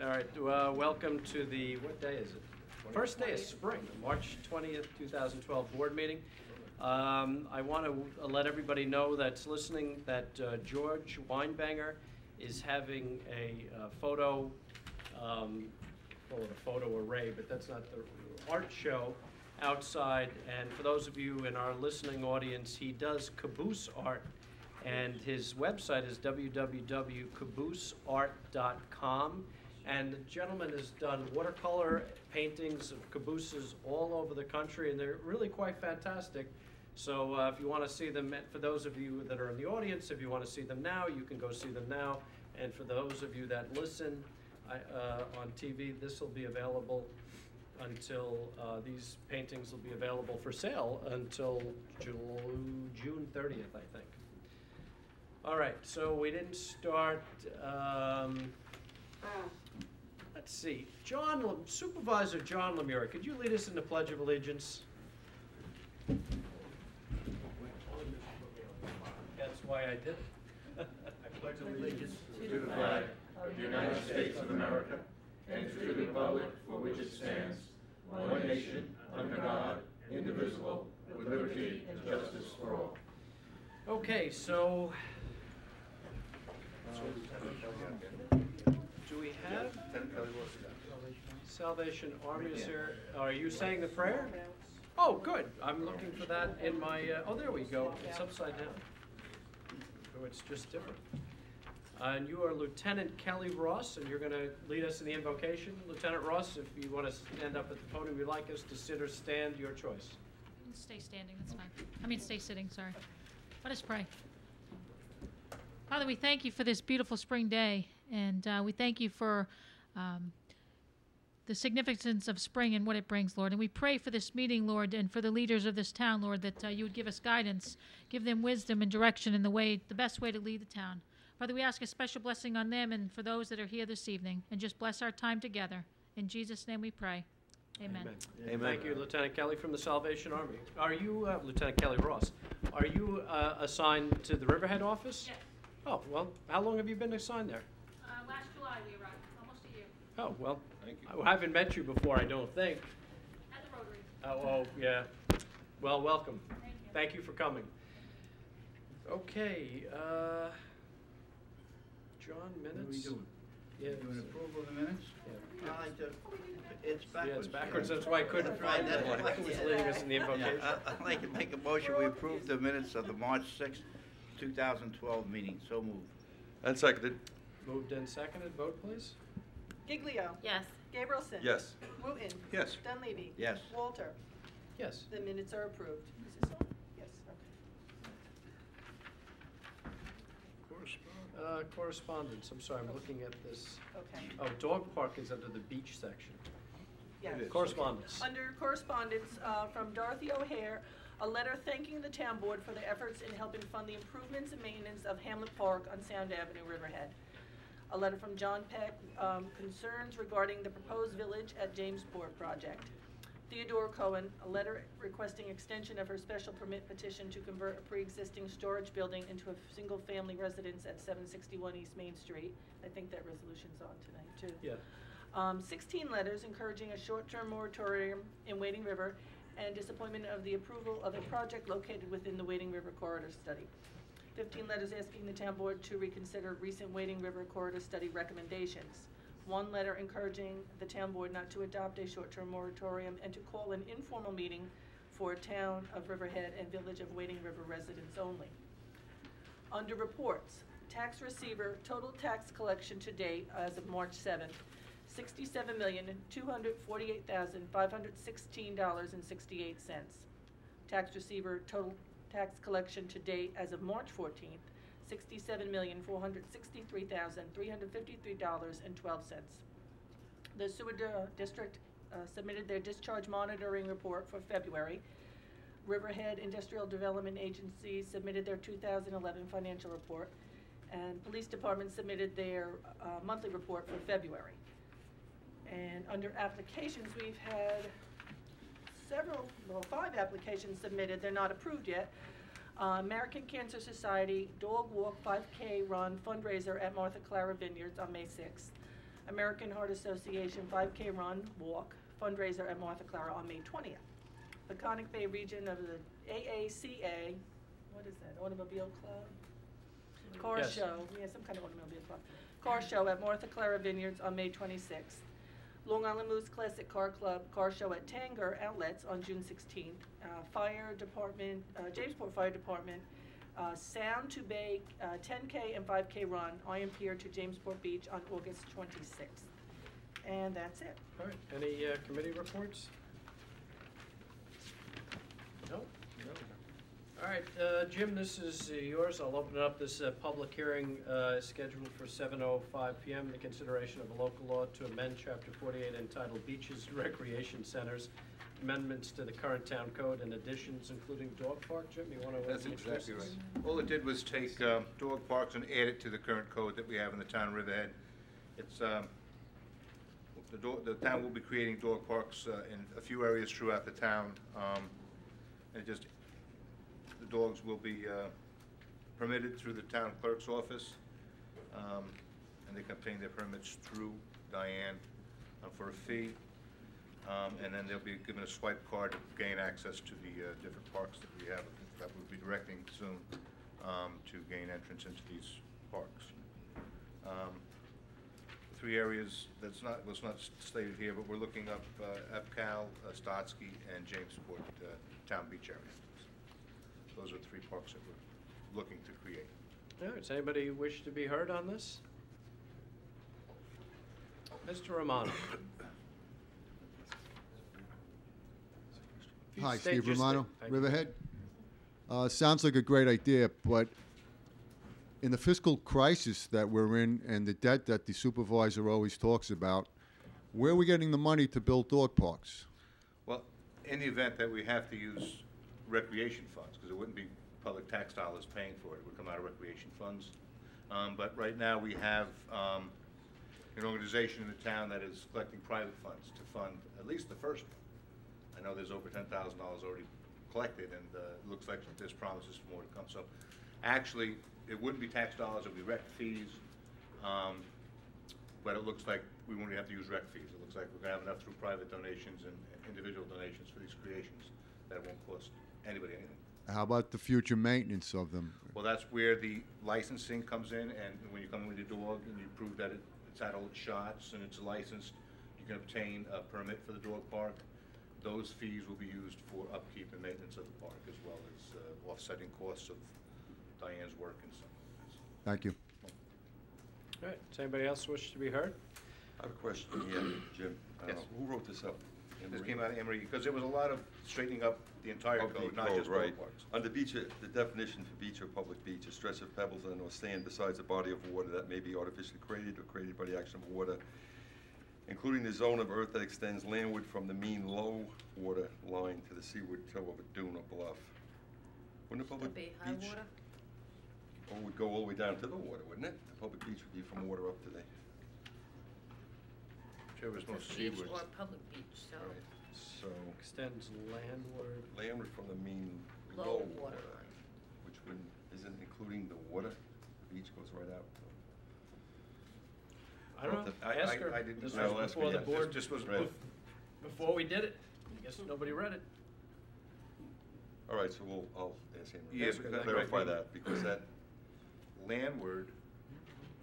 All right, welcome to the, what day is it? First day of spring, March 20th, 2012 board meeting. I want to let everybody know that's listening that George Weinbanger is having a photo, call it a photo array, but that's not the art show outside. And for those of you in our listening audience, he does caboose art, and his website is www.cabooseart.com. And the gentleman has done watercolor paintings of cabooses all over the country, and they're really quite fantastic. So if you want to see them, for those of you that are in the audience, if you want to see them now, you can go see them now. And for those of you that listen on TV, this will be available until, these paintings will be available for sale until June 30th, I think. All right, so we didn't start, let's see, Supervisor John Lemire, could you lead us in the Pledge of Allegiance? That's why I did it. I pledge allegiance to the flag of the United States of America and to the republic for which it stands, one nation, under God, indivisible, with liberty and justice for all. Okay, so do we have Salvation Army is here? Are you saying the prayer? Oh, good. I'm looking for that in my, oh, there we go. It's upside down. Oh, it's just different. And you are Lieutenant Kelly Ross, and you're going to lead us in the invocation. Lieutenant Ross, if you want to stand up at the podium, you'd like us to sit or stand, your choice. Stay standing, that's fine. I mean, stay sitting, sorry. Let us pray. Father, we thank you for this beautiful spring day, and we thank you for the significance of spring and what it brings, Lord. And we pray for this meeting, Lord, and for the leaders of this town, Lord, that you would give us guidance, give them wisdom and direction in the best way to lead the town. Father, we ask a special blessing on them and for those that are here this evening, and just bless our time together. In Jesus' name we pray. Amen. Amen. Amen. Thank you, Lieutenant Kelly from the Salvation Army. Are you, Lieutenant Kelly Ross, are you assigned to the Riverhead office? Yes. Oh, well, how long have you been assigned there? Last July we arrived, almost a year. Oh, well, I haven't met you before, I don't think. At the Rotary. Oh, yeah. Well, welcome. Thank you. Thank you for coming. Okay, John, minutes? What are we doing? Yeah. Doing approval of the minutes? Yeah. I like to, it's backwards. Yeah, it's backwards, that's why I couldn't find that one. I was leading us in the invocation. I'd like to make a motion, we approve the minutes of the March 6th, 2012 meeting, so moved. And seconded. Moved and seconded, vote please. Giglio. Yes. Gabrielson. Yes. Wooten. Yes. Dunleavy. Yes. Walter. Yes. The minutes are approved. Is this on? Yes, okay. Correspondence, I'm sorry, I'm looking at this. Okay. Oh, dog park is under the beach section. Yes. It is. Correspondence. Under correspondence from Dorothy O'Hare, a letter thanking the town board for their efforts in helping fund the improvements and maintenance of Hamlet Park on Sound Avenue, Riverhead. A letter from John Peck, concerns regarding the proposed village at Jamesport project. Theodore Cohen, a letter requesting extension of her special permit petition to convert a pre-existing storage building into a single-family residence at 761 East Main Street. I think that resolution's on tonight, too. Yeah. 16 letters encouraging a short-term moratorium in Wading River and disappointment of the approval of a project located within the Wading River Corridor Study. 15 letters asking the town board to reconsider recent Wading River Corridor Study recommendations. 1 letter encouraging the town board not to adopt a short-term moratorium and to call an informal meeting for town of Riverhead and village of Wading River residents only. Under reports, tax receiver, total tax collection to date as of March 7th, $67,248,516.68. Tax receiver, total tax collection to date as of March 14th, $67,463,353.12. The sewer district submitted their discharge monitoring report for February. Riverhead Industrial Development Agency submitted their 2011 financial report, and Police Department submitted their monthly report for February. And under applications, we've had 5 applications submitted. They're not approved yet. American Cancer Society Dog Walk 5K Run fundraiser at Martha Clara Vineyards on May 6th. American Heart Association 5K Run Walk fundraiser at Martha Clara on May 20th. The Conic Bay region of the AACA, what is that, Automobile Club? Car Yes. show, yeah, some kind of automobile club. Car show at Martha Clara Vineyards on May 26th. Long Island Moose Classic Car Club car show at Tanger Outlets on June 16th. Fire Department, Jamesport Fire Department, Sound to Bay 10K and 5K run, Iron Pier to Jamesport Beach on August 26th. And that's it. All right, any committee reports? No? No. All right, Jim, this is yours. I'll open up this public hearing scheduled for 7:05 p.m. The consideration of a local law to amend Chapter 48 entitled Beaches and Recreation Centers, amendments to the current town code and additions including dog park. Jim, you want to That's exactly right. All it did was take dog parks and add it to the current code that we have in the town of Riverhead. It's, the town will be creating dog parks in a few areas throughout the town. And just, the dogs will be permitted through the town clerk's office. And they can obtain their permits through Diane for a fee. And then they'll be given a swipe card to gain access to the different parks that we have, that we'll be directing soon to gain entrance into these parks. Three areas was not stated here, but we're looking up Epcal, Stotsky, and Jamesport Town Beach area. Those are three parks that we're looking to create. All right, does anybody wish to be heard on this? Mr. Romano. If you Hi, state Steve your Romano, thank you. Riverhead. Sounds like a great idea, but in the fiscal crisis that we're in and the debt that the supervisor always talks about, where are we getting the money to build dog parks? Well, in the event that we have to use recreation funds, because it wouldn't be public tax dollars paying for it, it would come out of recreation funds. But right now we have an organization in the town that is collecting private funds to fund at least the first one. I know there's over $10,000 already collected, and it looks like there's promises for more to come. So actually, it wouldn't be tax dollars, it would be rec fees, but it looks like we won't have to use rec fees. It looks like we're gonna have enough through private donations and individual donations for these creations that won't cost anybody anything. How about the future maintenance of them? Well, that's where the licensing comes in, and when you come in with your dog and you prove that it's had all its shots and it's licensed, you can obtain a permit for the dog park. Those fees will be used for upkeep and maintenance of the park, as well as offsetting costs of Diane's work and so on. Thank you. All right, does anybody else wish to be heard? I have a question here, Jim. Yes. Who wrote this up? This came out of Emory, because there was a lot of straightening up the entire Of the code, not code, just right. dog parks. Under beach, the definition for beach or public beach, a stretch of pebbles and or sand besides a body of water that may be artificially created or created by the action of water, including the zone of earth that extends landward from the mean low water line to the seaward toe of a dune or bluff. Wouldn't a public beach? High water? Or would go all the way down to the water, wouldn't it? The public beach would be from water up to the. Whichever's most Beach seaward. or public beach, so Right. So Extends landward. landward from the mean low low water water, line. which isn't including the water. The beach goes right out. I don't know, I- ask I- her. I didn't- This I'll was ask her, before the yeah. board, This was Right. before we did it. I guess nobody read it. All right, so I'll ask him Yeah, to because clarify that, because that, landward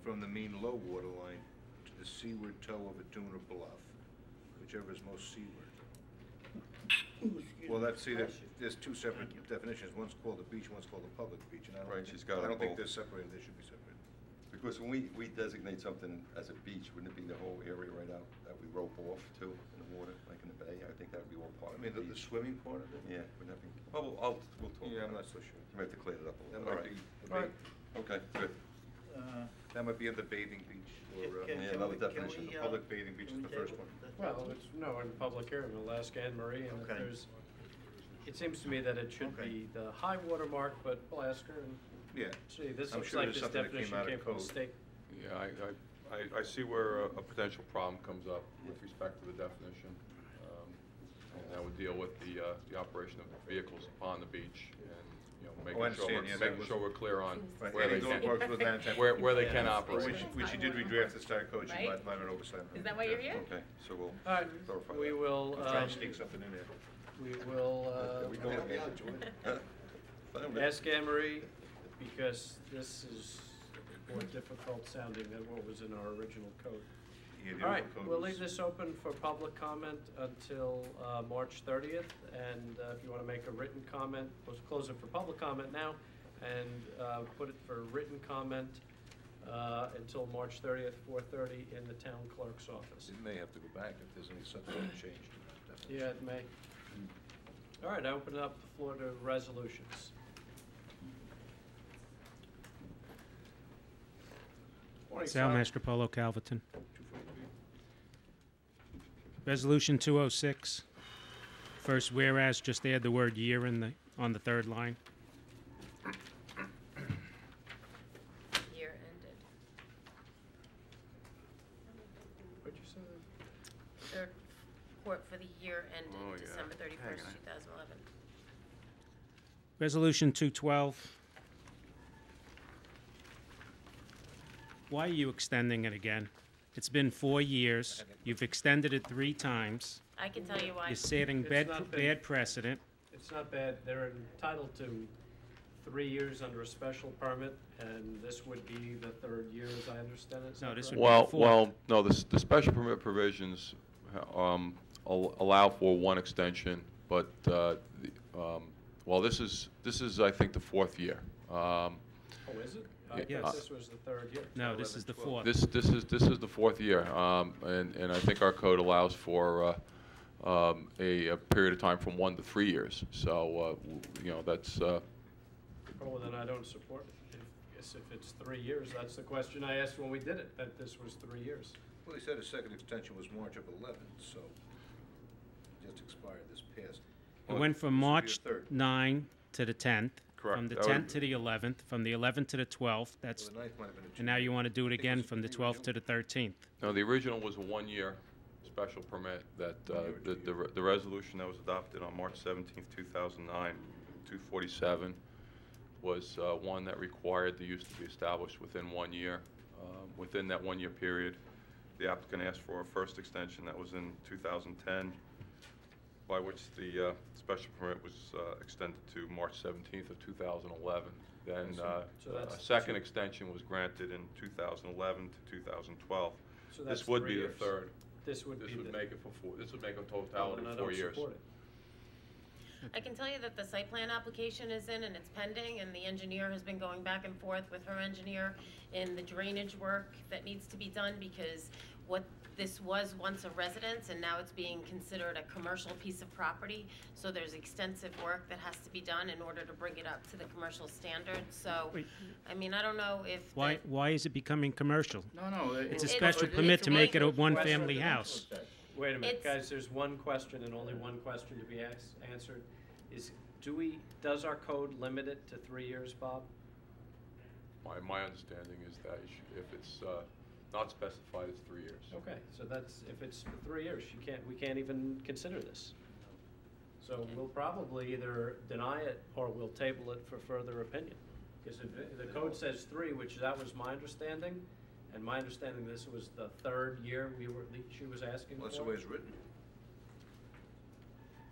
from the mean low water line to the seaward toe of a dune or bluff, whichever is most seaward. Well, there's two separate definitions. One's called a beach, one's called a public beach, and I Right, don't she's think, got I it don't think both. they're separated. They should be separated. because when we designate something as a beach, wouldn't it be the whole area right out that we rope off to in the water, like in the bay? I think that would be all part I of mean, the the beach. swimming part of it? Yeah, wouldn't that be, well, we'll talk Yeah, I'm about not it. so sure. You might have to clear it up a That little. All might right. be, All right. Okay, good. that might be at the bathing beach, or, Yeah, another definition. the public bathing beach is the first one. Well, it's, no, in public hearing, we'll ask Anne Marie, and if Okay. there's, it seems to me that it should be the high water mark, but we'll ask her and Yeah. see, this I'm looks sure like there's this something that came definition out of came from the code. state. Yeah, I see where a potential problem comes up with respect to the definition. And that would deal with the operation of vehicles upon the beach. And, making I sure understand, yeah, that was- we're clear on Right, where they and can, works with Manhattan. where they can Yeah. operate. Which she did redraft the start code, she Right? might have oversight. Is that why you're here? Okay, so we'll All right, clarify we that. will, I'm trying to sneak something in there. we will, We go help me out, George. Found it. ask Anne Marie, because this is more difficult sounding than what was in our original code. Yeah, the All right, old code we'll was- leave this open for public comment until March 30th, and if you want to make a written comment, we'll close it for public comment now, and put it for written comment until March 30th, 4:30 in the town clerk's office. It may have to go back if there's any substantive change. Yeah, it may. All right, I open up the floor to resolutions. Morning, Sal Sal. Mastropolo, Calverton. Resolution 206. First whereas, just add the word year on the third line. Year ended. What'd you say? Third report for the year Oh, ended yeah. December 31st, Hang on. 2011. Resolution 212. Why are you extending it again? It's been 4 years. You've extended it 3 times. I can tell you why. You're setting It's bad, not been- bad precedent. It's not bad. They're entitled to 3 years under a special permit, and this would be the 3rd year, as I understand it. Is No, that this correct? would- Well, Four. well, no, the special permit provisions allow for 1 extension, but, well, this is, I think, the 4th year. Oh, is it? I Yeah, thought yes. this was the 3rd year. No, this is the 4th. This is the 4th year, and I think our code allows for a period of time from 1 to 3 years. So, that's, Oh, well, then I don't support it. If it's 3 years, that's the question I asked when we did it, that this was 3 years. Well, he said his second extension was March of 11, so it just expired this past. It went from This would be March the third. 9 to the 10th. Correct. From the That would- 10th to the 11th, from the 11th to the 12th. That's, Well, the ninth might have been a and now you want to do it I think it again was from the three 12th to the 13th. no, the original was a 1-year special permit that, the resolution that was adopted on March 17th, 2009, 247, was one that required the use to be established within 1 year. Within that 1-year period, the applicant asked for a first extension that was in 2010, by which the special permit was extended to March 17th of 2011. Then So a that's second two- extension was granted in 2011 to 2012. So that's This would 3 be the years. third. This would This be would the... make it for 4, this would make a Oh, totality then I of don't 4 years. support it. I can tell you that the site plan application is in and it's pending, and the engineer has been going back and forth with her engineer in the drainage work that needs to be done, because what this was once a residence and now it's being considered a commercial piece of property. So there's extensive work that has to be done in order to bring it up to the commercial standards. So, Wait. I mean, I don't know if. Why is it becoming commercial? No, It's a It's- special it's permit to make it a maintenance. one-family house. Wait a minute, It's- guys, there's one question and only one question to be answered. Does our code limit it to 3 years, Bob? My understanding is that if it's not specified, it's 3 years. Okay, so if it's for 3 years, we can't even consider this. So we'll probably either deny it or we'll table it for further opinion. Because if the code says 3, which that was my understanding, and my understanding this was the 3rd year she was asking for. Well, that's the way it's written.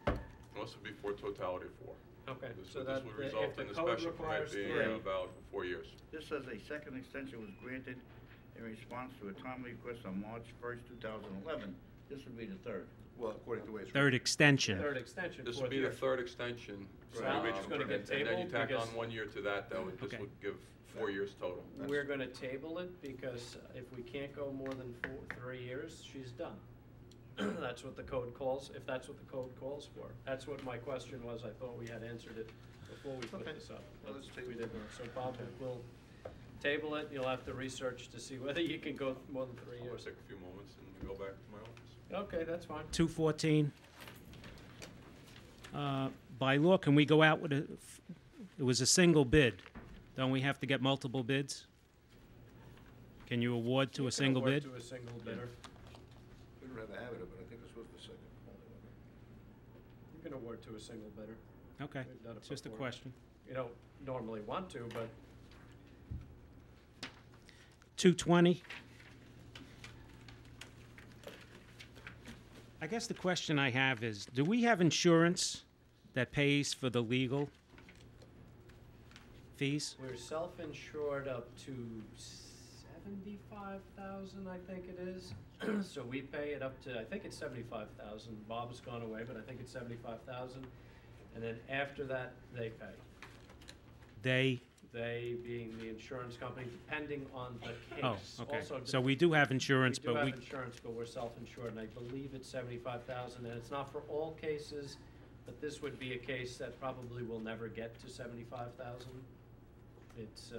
This would be for totality of 4. Okay, This so would that result if the in the code special permit requires being 3, valid for 4 years. This says a second extension was granted in response to a timely request on March 1st, 2011. This would be the 3rd. Well, according to the way it's Third extension. 3rd extension, This 4th would be the year. 3rd extension. So it's gonna get And then you tabled tack on because- 1 year to that, this Okay. would give 4 years total. We're gonna table it because if we can't go more than 3 years, she's done. That's what the code calls, if that's what the code calls for. That's what my question was. I thought we had answered it before we put Okay. this up. Well, let's table We it. didn't. So Bob, we'll table it. You'll have to research to see whether you can go more than 3 I'm gonna years. take a few moments and go back to my office. Okay, that's fine. 214. By law, can we go out with it was a single bid. Don't we have to get multiple bids? Can you award to You a can single award bid? to a single bidder. We don't have a habit of it, I think this was the second. You can award to a single bidder. Okay, We've done it it's just a before. question. you don't normally want to, but 220. I guess the question I have is, do we have insurance that pays for the legal fees? we're self-insured up to 75,000, I think it is. So we pay it up to, I think it's 75,000. Bob has gone away, but I think it's 75,000. And then after that, they pay. They being the insurance company, depending on the case. Oh, okay. Also, So we do have insurance, we do but have we, insurance, but we're self-insured, and I believe it's 75,000, and it's not for all cases, but this would be a case that probably will never get to 75,000. It's,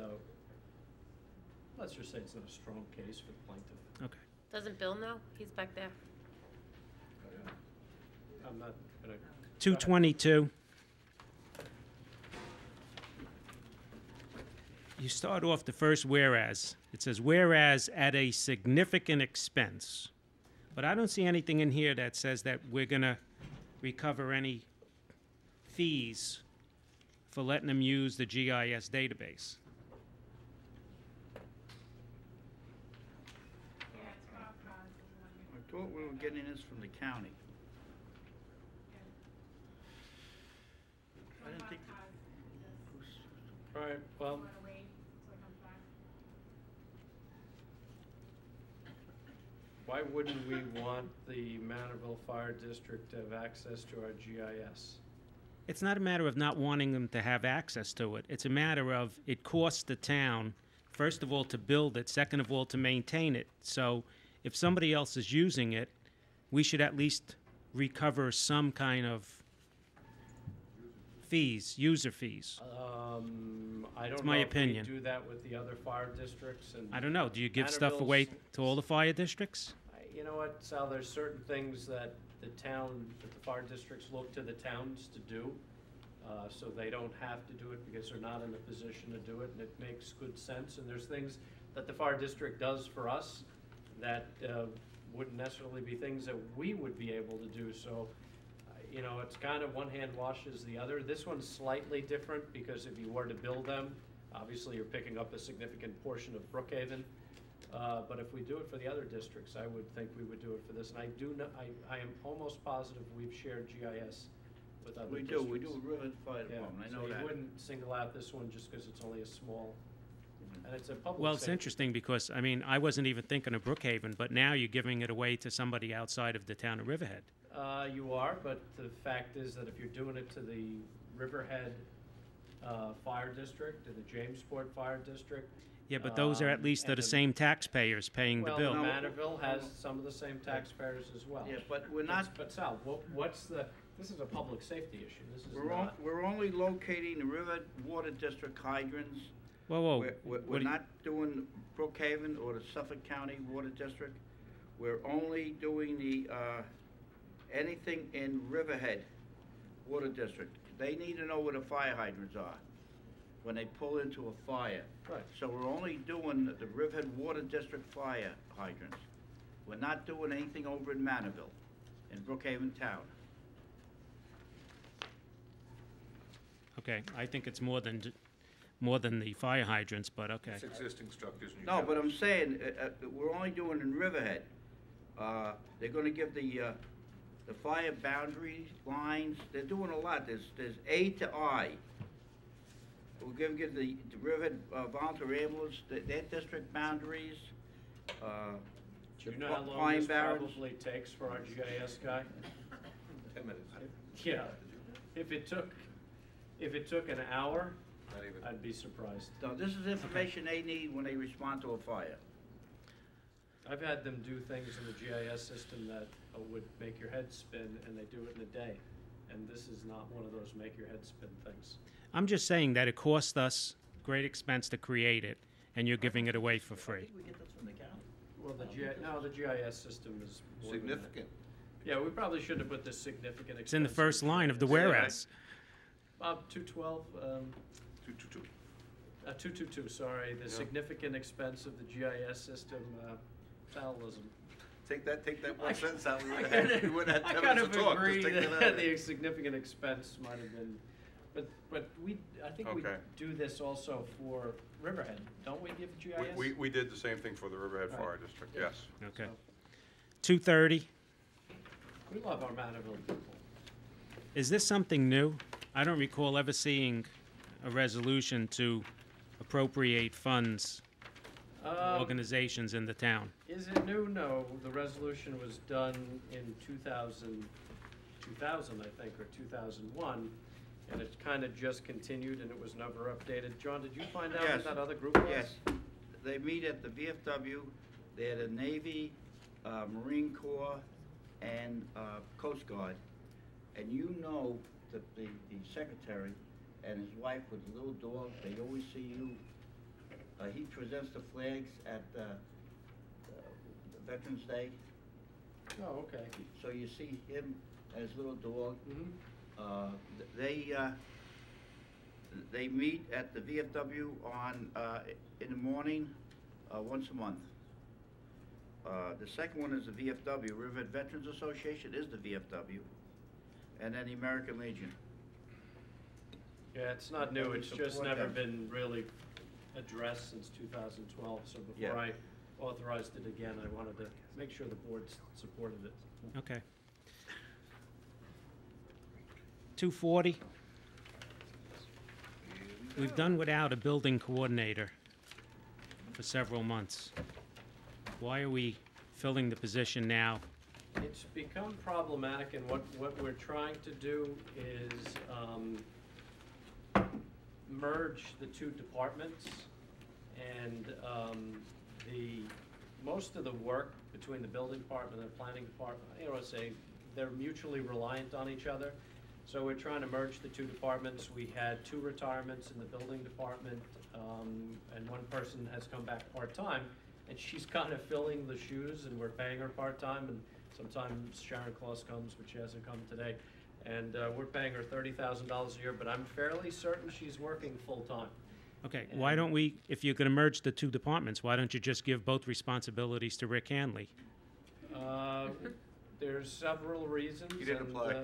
let's just say it's not a strong case for the plaintiff. okay. Doesn't Bill know? He's back there. I'm not gonna. 222. You start off the first whereas. It says, whereas at a significant expense. But I don't see anything in here that says that we're going to recover any fees for letting them use the GIS database. I thought we were getting this from the county. I didn't think. All right, well. Why wouldn't we want the Manorville Fire District to have access to our GIS? It's not a matter of not wanting them to have access to it. It's a matter of it costs the town, first of all, to build it, second of all, to maintain it. So if somebody else is using it, we should at least recover some kind of fees, user fees. I don't It's know my if opinion. we do that with the other fire districts and. I don't know. Do you give stuff Manorville's- away to all the fire districts? You know what, Sal, there's certain things that the town, that the fire districts look to the towns to do. So they don't have to do it because they're not in a position to do it, and it makes good sense. And there's things that the fire district does for us that wouldn't necessarily be things that we would be able to do. So, you know, it's kind of one hand washes the other. This one's slightly different because if you were to build them, obviously you're picking up a significant portion of Brookhaven. But if we do it for the other districts, I would think we would do it for this. And I do know, I am almost positive we've shared GIS with other districts. We do, Riverhead Fire Yeah, Department, I know so that. you wouldn't single out this one just because it's only a small, and it's a public Well, it's safety. interesting because, I mean, I wasn't even thinking of Brookhaven, but now you're giving it away to somebody outside of the town of Riverhead. You are, but the fact is that if you're doing it to the Riverhead Fire District, and the Jamesport Fire District. Yeah, but those are at least and the same taxpayers paying the Well, bill. Manorville has some of the same taxpayers as well. Yeah, but we're not, But Sal, what's the, this is a public safety issue, this is not. we're only locating the Riverhead Water District hydrants. Whoa, whoa. We're what do you- not doing Brookhaven or the Suffolk County Water District. We're only doing the, anything in Riverhead Water District. They need to know where the fire hydrants are when they pull into a fire. Right. So we're only doing the Riverhead Water District fire hydrants. We're not doing anything over in Manorville, in Brookhaven Town. Okay, I think it's more than the fire hydrants, but okay. It's existing structures. and you No, have- but I'm saying, we're only doing in Riverhead. They're gonna give the fire boundary lines, they're doing a lot, there's A to I. We're gonna give the Riverhead Volunteer Ambulance, their district boundaries, Do you the know how long Pine this Barrens. probably takes for our GIS guy? 10 minutes. Yeah, if it took an hour, Not even. I'd be surprised. No, this is information they need when they respond to a fire. I've had them do things in the GIS system that would make your head spin, and they do it in a day. And this is not one of those make your head spin things. I'm just saying that it cost us great expense to create it, and you're giving it away for free. we get this from the county. Well, the GIS system is more than that. Significant. Yeah, we probably should have put this significant expense. It's in the first line of the GIS. whereas. Bob, 212, 222. 222, sorry, the significant expense of the GIS system, Salism. Take that one sentence out. We I wouldn't kind have of, 10 I minutes kind of to talk. Just agree take that out. that the significant expense might have been But I think we Okay. do this also for Riverhead, don't we give GIS? We did the same thing for the Riverhead Right. Fire District, yes. Okay. So, 230. we love our Manorville people. Is this something new? I don't recall ever seeing a resolution to appropriate funds for organizations in the town. Is it new? No, the resolution was done in 2000, I think, or 2001, and it kind of just continued and it was never updated. John, did you find out Yes. what that other group was? Yes, they meet at the VFW, they had a Navy, Marine Corps, and Coast Guard. And you know that the secretary and his wife with the little dog, they always see you. He presents the flags at Veterans Day, Oh, okay. so you see him and his little dog. Mm-hmm. They meet at the VFW on, in the morning, once a month. The second one is the VFW, Riverhead Veterans Association is the VFW, and then the American Legion. Yeah, it's not new, We it's just support never them. been really addressed since 2012, so Yeah. before I authorized it again, I wanted to make sure the board supported it. Okay. 240. We've done without a building coordinator for several months. Why are we filling the position now? It's become problematic, and what we're trying to do is merge the two departments, and most of the work between the building department and the planning department, they're mutually reliant on each other. So we're trying to merge the two departments. We had 2 retirements in the building department, and one person has come back part-time, and she's kind of filling the shoes, and we're paying her part-time, and sometimes Sharon Claus comes, but she hasn't come today. And we're paying her $30,000 a year, but I'm fairly certain she's working full-time. Okay, why don't we, if you're going to merge the two departments, why don't you just give both responsibilities to Rick Hanley? There's several reasons. He didn't and, apply.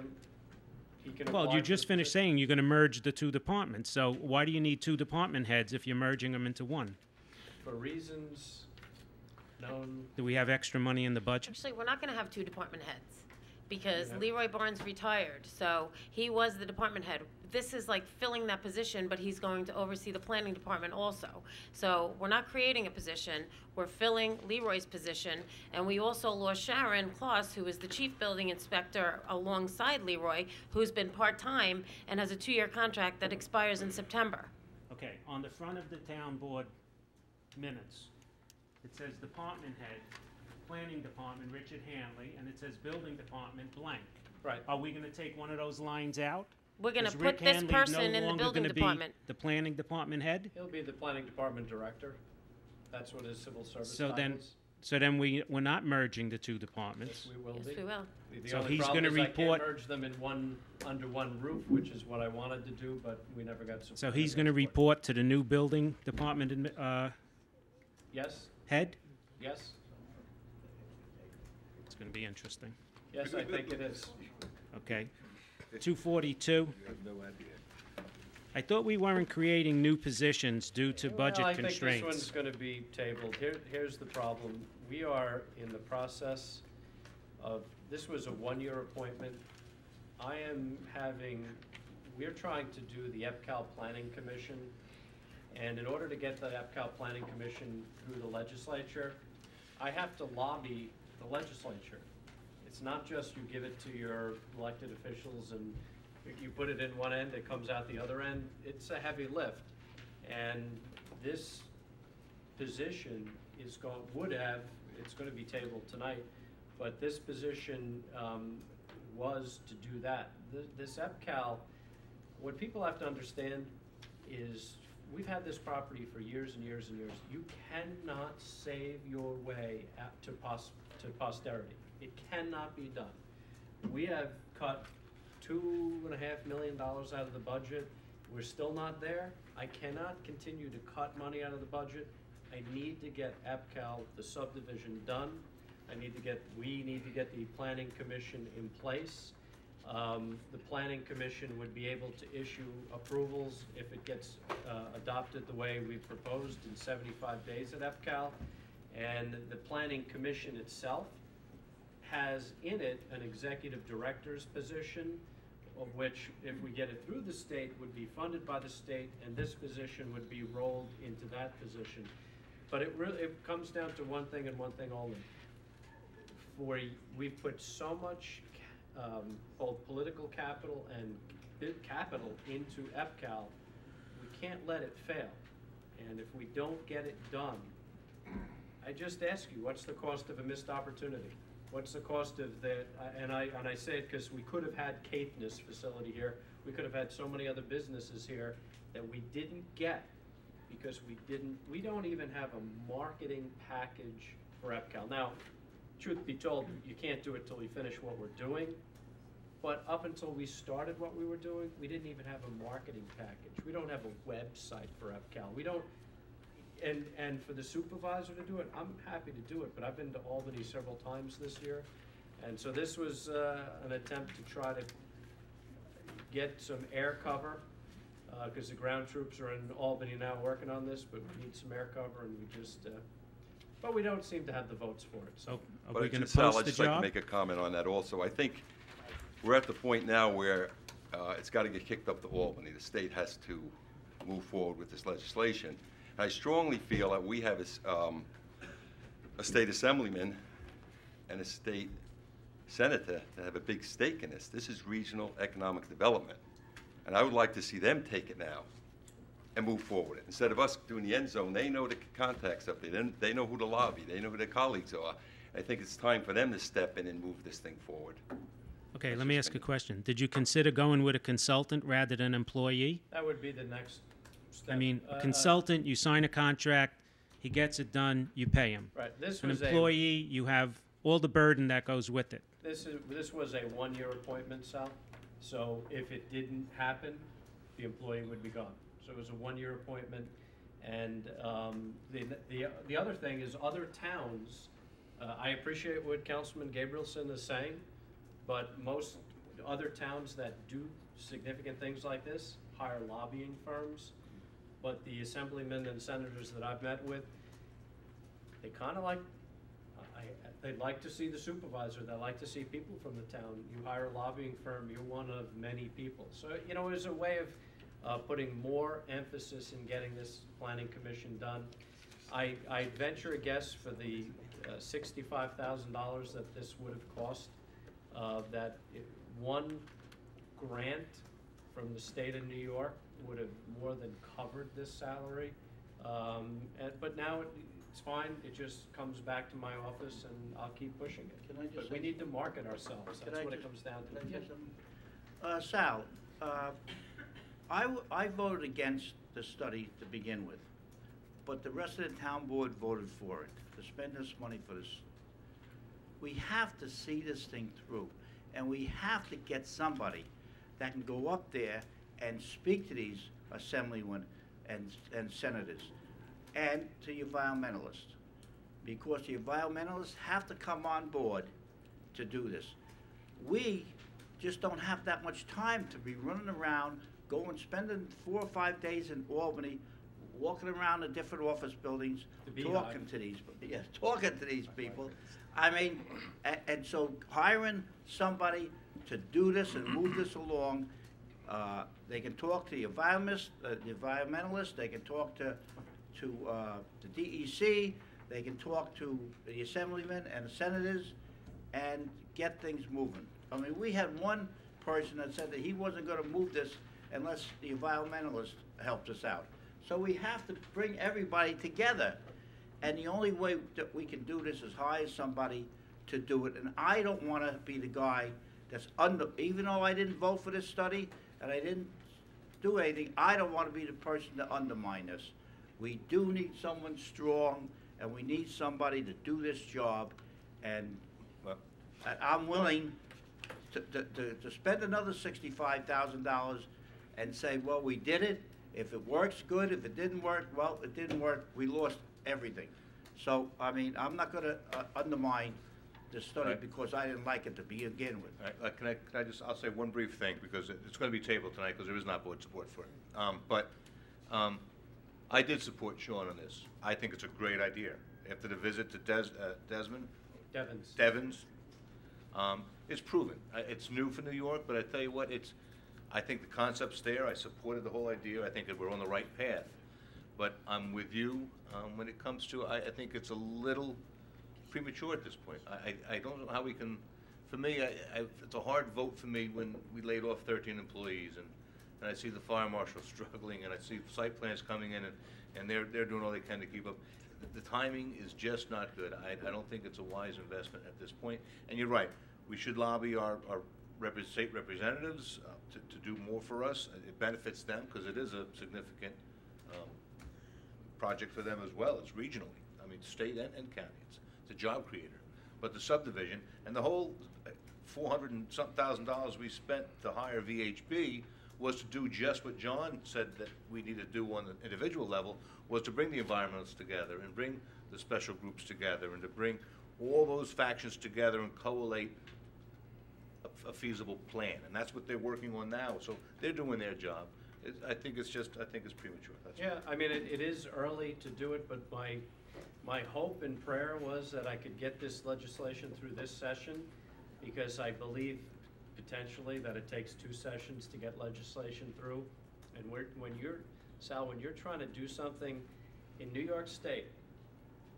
He can Well, apply you for just the finished position. saying you're going to merge the two departments, so why do you need 2 department heads if you're merging them into one? For reasons known. Do we have extra money in the budget? Actually, we're not gonna have 2 department heads, because Yeah. Leroy Barnes retired, so he was the department head. This is like filling that position, but he's going to oversee the planning department also. So we're not creating a position, we're filling Leroy's position, and we also lost Sharon Claus, who is the chief building inspector alongside Leroy, who's been part-time and has a 2-year contract that expires in September. Okay, on the front of the town board minutes, it says department head, planning department, Richard Hanley, and it says building department, blank. Right. Are we gonna take one of those lines out? We're gonna Is put Rick this Hanley person no in the longer building gonna be department. the planning department head? He'll be the planning department director. That's what his civil service So title then, is. so then we're not merging the two departments. Yes, we will Yes, be. we will. The So only he's problem gonna is report- I can't merge them in under one roof, which is what I wanted to do, but we never got support. So he's gonna report to the new building department Yes, head? yes, It's gonna be interesting. yes, I think it is. Okay. 242. I thought we weren't creating new positions due to budget Well, I think this constraints. one's gonna be tabled. Here's the problem. We are in the process of, this was a 1-year appointment. We're trying to do the EPCAL Planning Commission, and in order to get the EPCAL Planning Commission through the legislature, I have to lobby the legislature. It's not just you give it to your elected officials and you put it in one end, it comes out the other end. It's a heavy lift. And this position is it's going to be tabled tonight, but this position was to do that. This EPCAL, what people have to understand is we've had this property for years and years and years. You cannot save your way to posterity. It cannot be done. We have cut $2.5 million out of the budget. We're still not there. I cannot continue to cut money out of the budget. I need to get EPCAL, the subdivision, done. We need to get the planning commission in place. The Planning Commission would be able to issue approvals if it gets adopted the way we've proposed in 75 days at EPCAL. And the Planning Commission itself has in it an executive director's position, of which, if we get it through the state, would be funded by the state, and this position would be rolled into that position. But it comes down to one thing and one thing only. We've put so much both political capital and bid capital into EPCAL, we can't let it fail. And if we don't get it done, I just ask you, what's the cost of a missed opportunity? What's the cost of that? And I say it because we could have had Caithness facility here. We could have had so many other businesses here that we didn't get because we don't even have a marketing package for EPCAL. Now, truth be told, you can't do it till we finish what we're doing. But up until we started what we were doing, we didn't even have a marketing package. We don't have a website for EPCAL. We don't, and for the supervisor to do it, I'm happy to do it, but I've been to Albany several times this year. And so this was an attempt to try to get some air cover, because the ground troops are in Albany now working on this, but we need some air cover, and we just, but we don't seem to have the votes for it. So, Are we going to Sal, post I'd the just like to job? make a comment on that also. I think we're at the point now where it's got to get kicked up to Albany. The state has to move forward with this legislation. And I strongly feel that we have a state assemblyman and a state senator that have a big stake in this. This is regional economic development. And I would like to see them take it now and move forward. Instead of us doing the end zone, they know the contacts up there. They know who to lobby. They know who their colleagues are. I think it's time for them to step in and move this thing forward. Okay, let me ask a question. Did you consider going with a consultant rather than an employee? that would be the next step. I mean, a consultant, you sign a contract, he gets it done, you pay him. Right, this An was employee, you have all the burden that goes with it. This was a one-year appointment, Sal. So if it didn't happen, the employee would be gone. So it was a one-year appointment. And the other thing is other towns, I appreciate what Councilman Gabrielson is saying, but most other towns that do significant things like this hire lobbying firms. But the assemblymen and senators that I've met with, they kind of like, they'd like to see the supervisor. They like to see people from the town. You hire a lobbying firm, you're one of many people. So, you know, it's a way of putting more emphasis in getting this planning commission done. I venture a guess for the $65,000 that this would have cost, one grant from the state of New York would have more than covered this salary. But now it's fine. It just comes back to my office, and I'll keep pushing it. Can I just But say we need to market ourselves. That's what it comes down to. Sal, I voted against the study to begin with, but the rest of the town board voted for it, to spend this money for this. We have to see this thing through, and we have to get somebody that can go up there and speak to these assemblymen and senators and to the environmentalists, because the environmentalists have to come on board to do this. We just don't have that much time to be running around, going, spending 4 or 5 days in Albany, walking around the different office buildings, talking to these people. I mean, and so hiring somebody to do this and move this along, they can talk to the environmentalists, they can talk to the DEC, they can talk to the assemblymen and the senators and get things moving. I mean, we had one person that said that he wasn't going to move this unless the environmentalists helped us out. So we have to bring everybody together. And the only way that we can do this is hire somebody to do it. And I don't want to be the guy that's even though I didn't vote for this study and I didn't do anything, I don't want to be the person to undermine this. We do need someone strong, and we need somebody to do this job. And I'm willing to spend another $65,000 and say, well, we did it. If it works, good. If it didn't work, well, it didn't work. We lost everything. So, I mean, I'm not going to undermine this study Right. because I didn't like it to begin with. All right, can I just, I'll say one brief thing, because it's going to be tabled tonight, because there is not board support for it. I did support Sean on this. I think it's a great idea. After the visit to Devon's, it's proven. It's new for New York, but I tell you what, I think the concept's there. I supported the whole idea. I think that we're on the right path. But I'm with you when it comes to, I think it's a little premature at this point. I don't know how we can, for me, it's a hard vote for me when we laid off 13 employees, and I see the fire marshal struggling, and I see site plans coming in, and they're doing all they can to keep up. The timing is just not good. I don't think it's a wise investment at this point. And you're right, we should lobby our state representatives to do more for us. It benefits them, because it is a significant project for them as well. It's regionally, I mean, state and county. It's a job creator. But the subdivision and the whole $400 and something thousand we spent to hire VHB was to do just what John said that we need to do on the individual level, was to bring the environmentalists together and bring the special groups together and to bring all those factions together and collate a feasible plan. And that's what they're working on now. So they're doing their job. I think it's premature. That's Yeah, I mean, it is early to do it, but my hope and prayer was that I could get this legislation through this session, because I believe potentially that it takes 2 sessions to get legislation through. And when you're trying to do something in New York State,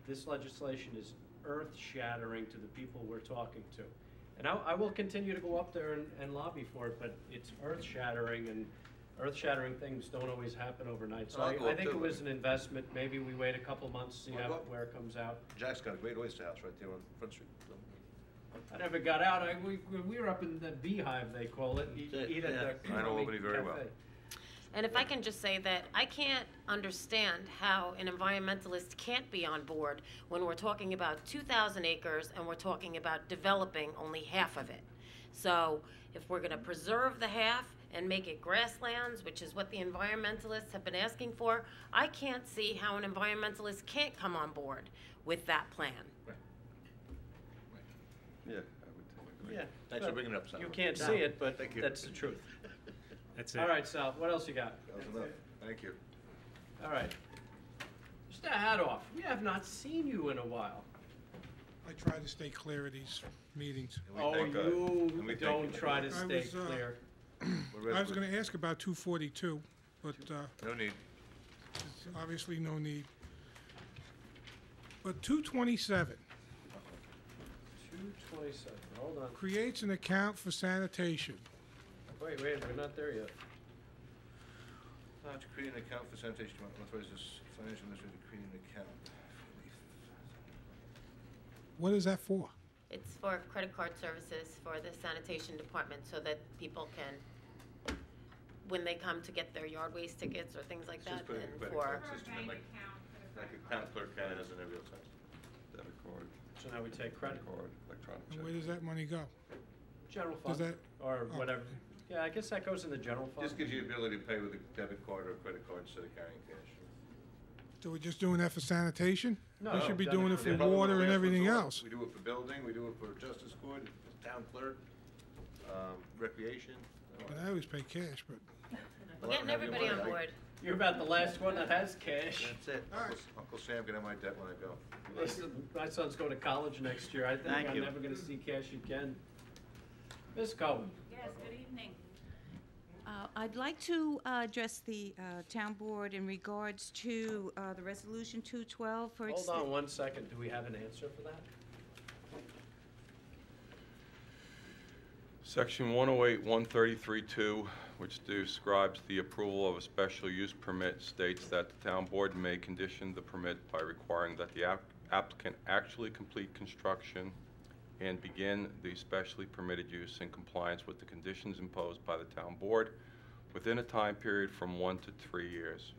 this legislation is earth-shattering to the people we're talking to. And I will continue to go up there and lobby for it, but it's earth-shattering, and earth-shattering things don't always happen overnight. So I think it was an investment. Maybe we wait a couple months, see where it comes out. Jack's got a great oyster house right there on Front Street. I never got out. We were up in the Beehive, they call it. Eat at the I know Albany very well. cafe. And if I can just say that I can't understand how an environmentalist can't be on board when we're talking about 2,000 acres and we're talking about developing only half of it. So if we're going to preserve the half and make it grasslands, which is what the environmentalists have been asking for, I can't see how an environmentalist can't come on board with that plan. Yeah, I would agree. Yeah. Thanks for bringing it up, Sal. You can't see it, but Thank you. that's the truth. That's it. All right, Sal, what else you got? That was enough. Thank you. All right. Mr. Hadoff, we have not seen you in a while. I try to stay clear of these meetings. Oh, thank God. you And we thank don't you. try to I stay was, clear. I was going to ask about 242, but No need. there's obviously no need. But 227 227, hold on. creates an account for sanitation. Wait, we're not there yet. To create an account for sanitation, authorize this financial administrator to create an account. What is that for? It's for credit card services for the sanitation department so that people can, when they come to get their yard waste tickets or things like that, Just put it in and credit for, card system, like a town clerk kind of has in every other town. Debit card, So now we take credit. card, electronic And check. where does that money go? General Does fund, that, or oh, whatever. Yeah, I guess that goes in the general fund. This gives you the ability to pay with a debit card or a credit card instead of carrying cash. so we're just doing that for sanitation? No, We no, should be done doing it it for for the- Probably water the and last everything resort. else. We do it for building, we do it for justice court, town clerk, recreation. But I always pay cash, but we're getting everybody on board. You're about the last one that has cash. That's it. All right. Uncle Sam can have my debt when I go. Listen, my son's going to college next year. I think Thank I'm you. never going to see cash again. Ms. Cohen. Yes, good evening. I'd like to address the town board in regards to the resolution 212 for Hold on 1 second. Do we have an answer for that? Section 108-133-2, which describes the approval of a special use permit, states that the town board may condition the permit by requiring that the applicant actually complete construction and begin the specially permitted use in compliance with the conditions imposed by the town board within a time period from 1 to 3 years,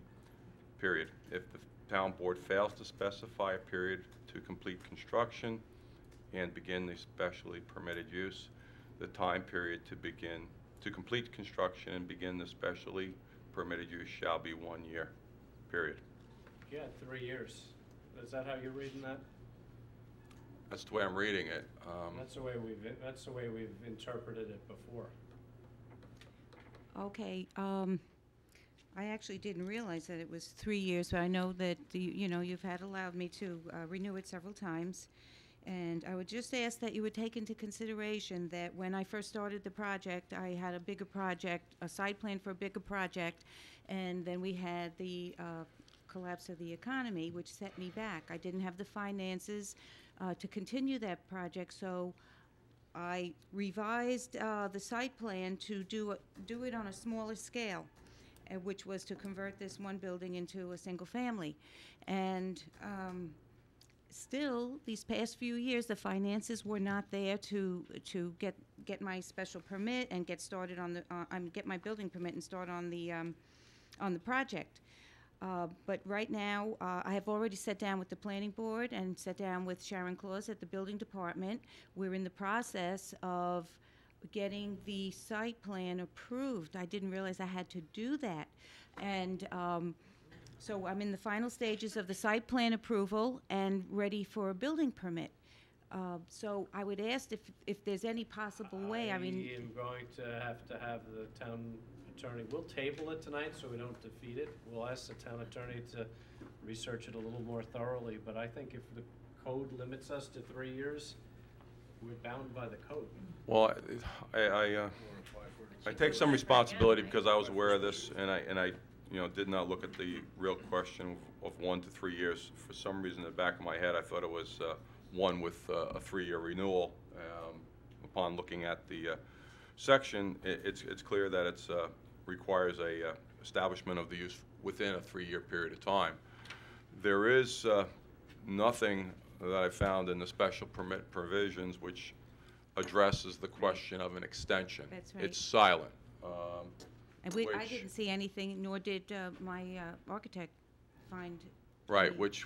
period. If the town board fails to specify a period to complete construction and begin the specially permitted use, the time period to complete construction and begin the specially permitted use shall be 1 year, period. Yeah, 3 years. Is that how you're reading that? That's the way I'm reading it. That's the way we've interpreted it before. Okay, I actually didn't realize that it was 3 years, but I know that, you've had allowed me to renew it several times. And I would just ask that you would take into consideration that when I first started the project, I had a bigger project, a site plan for a bigger project, and then we had the collapse of the economy, which set me back. I didn't have the finances to continue that project, so I revised the site plan to do it on a smaller scale, which was to convert this one building into a single family. And still, these past few years, the finances were not there to get my special permit and get started on the get my building permit and start on the project. But right now, I have already sat down with the planning board and sat down with Sharon Claus at the building department. We're in the process of getting the site plan approved. I didn't realize I had to do that. And so I'm in the final stages of the site plan approval and ready for a building permit. So I would ask if there's any possible way, I mean... I am going to have the town attorney, we'll table it tonight so we don't defeat it. We'll ask the town attorney to research it a little more thoroughly, but I think if the code limits us to 3 years, we're bound by the code. Well, I take some responsibility because I was aware of this, and I did not look at the real question of 1 to 3 years. For some reason, in the back of my head, I thought it was one with a 3-year renewal. Upon looking at the section, it's clear that it requires a establishment of the use within a 3-year period of time. There is nothing that I found in the special permit provisions which addresses the question of an extension. That's right. It's silent. And I didn't see anything, nor did my architect find... Right, which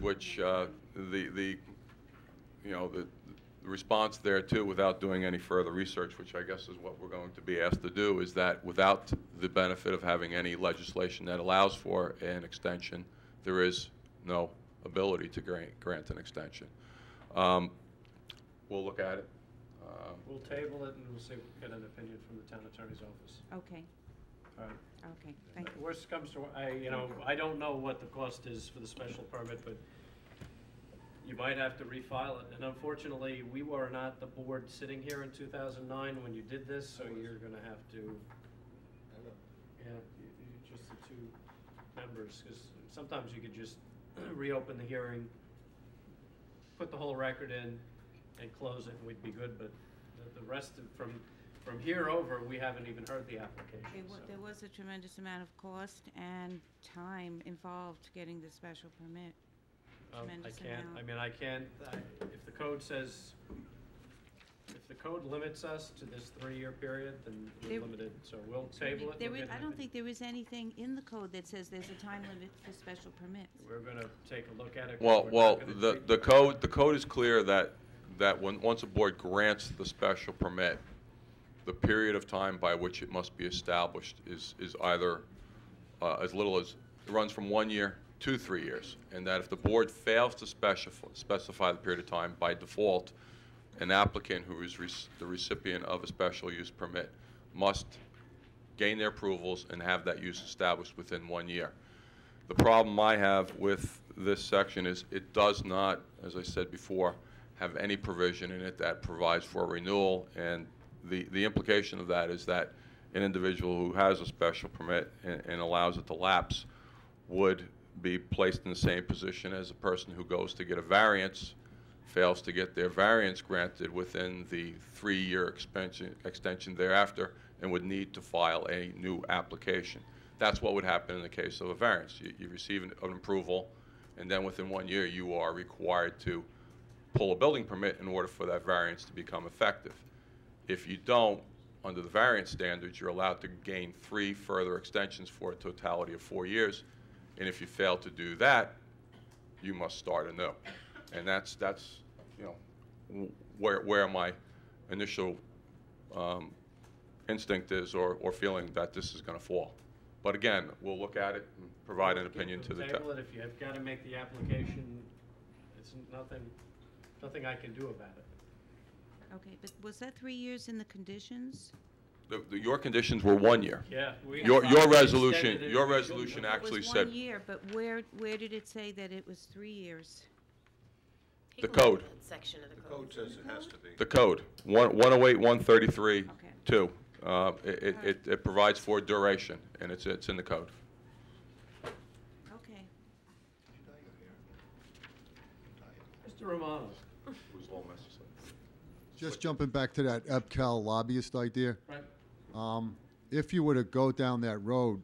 the response there too, without doing any further research, which I guess is what we're going to be asked to do, is that without the benefit of having any legislation that allows for an extension, there is no ability to grant an extension. We'll look at it. We'll table it and we'll see if we can get an opinion from the town attorney's office. Okay. All right. Okay, thank you. Worst comes to, I don't know what the cost is for the special permit, but you might have to refile it. And unfortunately, we were not the board sitting here in 2009 when you did this, so you're gonna have to, just the 2 members, because sometimes you could just reopen the hearing, put the whole record in, and close it, and we'd be good, but the rest of, from here over, we haven't even heard the application. There was a tremendous amount of cost and time involved getting the special permit. I can't, if the code says, if the code limits us to this 3-year period, then we're limited, so we'll table it. I don't think there is anything in the code that says there's a time limit for special permits. We're gonna take a look at it. Well, the code is clear that once a board grants the special permit, the period of time by which it must be established is either as little as, it runs from 1 year to 3 years, and that if the board fails to specify the period of time, by default, an applicant who is the recipient of a special use permit must gain their approvals and have that use established within 1 year. The problem I have with this section is it does not, as I said before, have any provision in it that provides for a renewal, and the implication of that is that an individual who has a special permit and allows it to lapse would be placed in the same position as a person who goes to get a variance, fails to get their variance granted within the 3-year extension thereafter, and would need to file a new application. That's what would happen in the case of a variance. You receive an approval, and then within 1 year you are required to pull a building permit in order for that variance to become effective. If you don't, under the variance standards, you're allowed to gain 3 further extensions for a totality of 4 years. And if you fail to do that, you must start anew. And that's where my initial instinct is, or feeling that this is going to fall. But again, we'll look at it and provide an opinion to the town. Table it if you've got to make the application. It's nothing. nothing I can do about it. Okay, but was that 3 years in the conditions? Your conditions were 1 year. Yeah. Your extended resolution, it. your resolution It actually was said 1 year, but where did it say that it was 3 years? He The can look at code. that section of the The code. code says it has to be. the code, 108, 133, Okay. 2. It provides for duration, and it's in the code. Okay. Mr. Romano. It was all necessary. Just jumping back to that EPCAL lobbyist idea. Right. If you were to go down that road,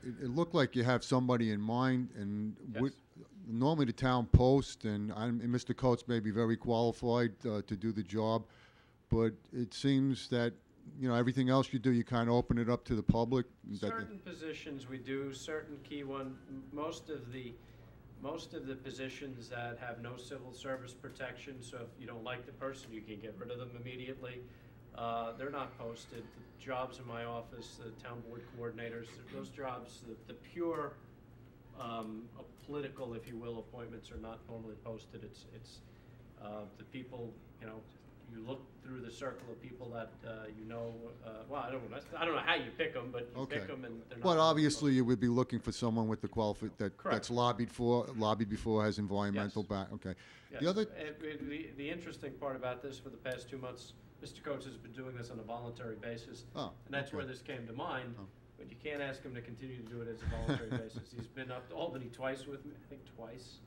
it looked like you have somebody in mind, and Yes. normally the town post, and Mr. Coates may be very qualified to do the job, but it seems that, you know, everything else you do, you kind of open it up to the public. Certain positions we do, certain key one, most of the positions that have no civil service protection, so if you don't like the person, you can get rid of them immediately. They're not posted. The jobs in my office, the town board coordinators, those jobs, the pure political, if you will, appointments are not normally posted. It's the people, you know, you look through the circle of people that you know. Well, I don't know how you pick them, but you pick them, and they're not. But obviously, you would be looking for someone with the that's Correct. lobbied before, has environmental Yes. back. Okay. Yes. The other. The interesting part about this for the past 2 months, Mr. Coates has been doing this on a voluntary basis, Oh, and that's okay. where this came to mind. Oh. But you can't ask him to continue to do it as a voluntary basis. He's been up to Albany twice with me, I think twice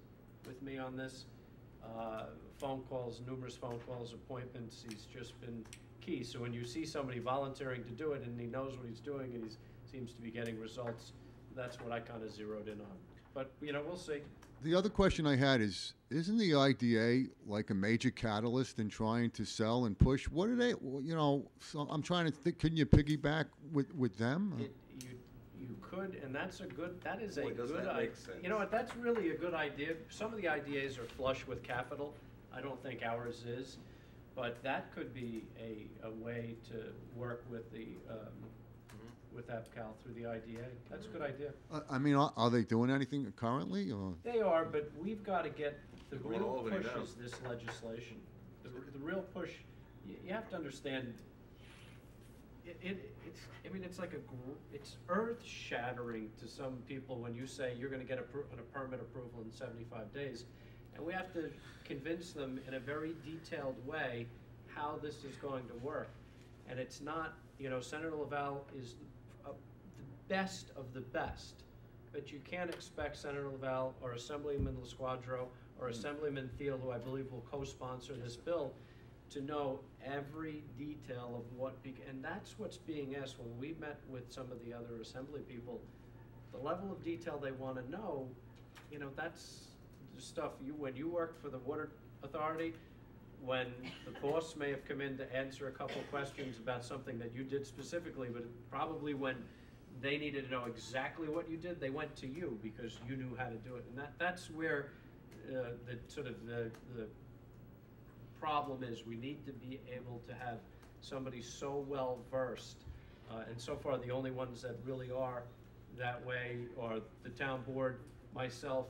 with me on this. Phone calls, numerous phone calls, appointments. He's just been key. So when you see somebody volunteering to do it and he knows what he's doing and he seems to be getting results, that's what I kind of zeroed in on. But, you know, we'll see. The other question I had is, isn't the IDA like a major catalyst in trying to sell and push? What are they, you know, so I'm trying to think, can you piggyback with them? You could, and that is a good doesn't that idea. make sense? You know what, that's really a good idea. Some of the IDAs are flush with capital. I don't think ours is, but that could be a way to work with the, with APCAL through the IDA. That's a good idea. I mean, are they doing anything currently? Or? They are, but we've got to get, the They're going real all over push now. is this legislation. The real push, you have to understand, it's like it's earth-shattering to some people when you say you're gonna get a permit approval in 75 days. And we have to convince them in a very detailed way how this is going to work. And it's not, you know, Senator Laval is the best of the best, but you can't expect Senator Laval or Assemblyman LaSquadro or Assemblyman Thiel, who I believe will co-sponsor this bill, to know every detail of what, and that's what's being asked. When we met with some of the other Assembly people, the level of detail they want to know, you know, that's the stuff when you worked for the Water Authority, when the boss may have come in to answer a couple questions about something that you did specifically, but probably when they needed to know exactly what you did, they went to you because you knew how to do it. And that's where the problem is. We need to be able to have somebody so well versed, and so far the only ones that really are that way are the town board, myself,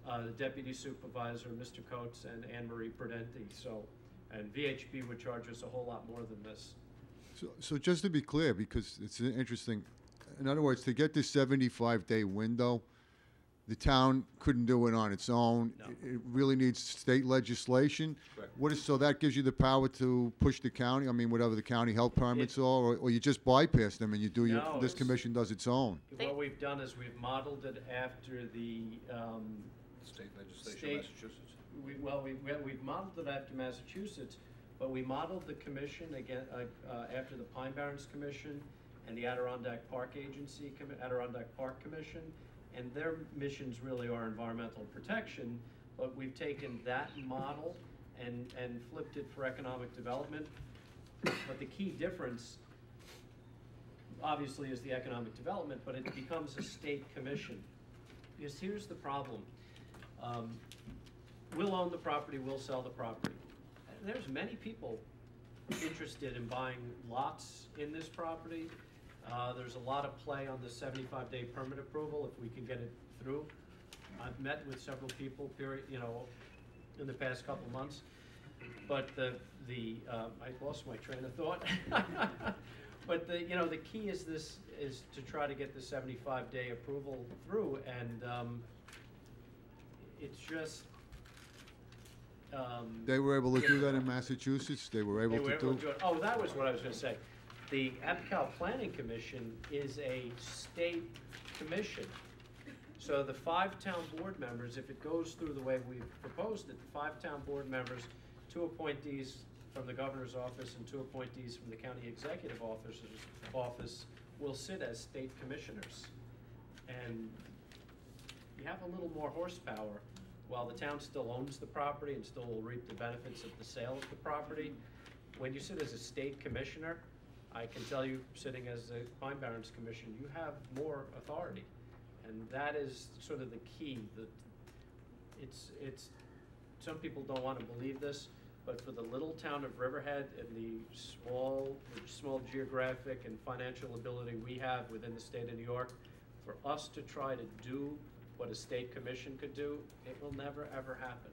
the deputy supervisor, Mr. Coates, and Anne Marie Prudenti. So, and VHB would charge us a whole lot more than this. So just to be clear, because it's interesting, in other words, to get this 75-day window, the town couldn't do it on its own. No. It really needs state legislation. Correct. So that gives you the power to push the county, I mean, whatever the county health permits are, or you just bypass them and you do No, this it's- commission does its own. What we've done is we've modeled it after the State legislation, State- Massachusetts. we've modeled it after Massachusetts, but we modeled the commission again after the Pine Barrens Commission and the Adirondack Park Agency, Adirondack Park Commission, and their missions really are environmental protection. But we've taken that model and flipped it for economic development. But the key difference, obviously, is the economic development, but it becomes a state commission. Because here's the problem. We'll own the property, we'll sell the property. There's many people interested in buying lots in this property. There's a lot of play on the 75-day permit approval if we can get it through. I've met with several people, in the past couple months. But I lost my train of thought. But the key is to try to get the 75-day approval through, and it's just. They were able to do that in Massachusetts? They were able to do it? Oh, that was what I was going to say. The EPCAL Planning Commission is a state commission. So the 5 town board members, if it goes through the way we've proposed it, the 5 town board members, 2 appointees from the governor's office and 2 appointees from the county executive office will sit as state commissioners. And you have a little more horsepower. While the town still owns the property and still will reap the benefits of the sale of the property, when you sit as a state commissioner, I can tell you, sitting as the Pine Barrens Commission, you have more authority. And that is sort of the key. It's some people don't want to believe this, but for the little town of Riverhead and the small geographic and financial ability we have within the state of New York, for us to try to do what a state commission could do, it will never ever happen.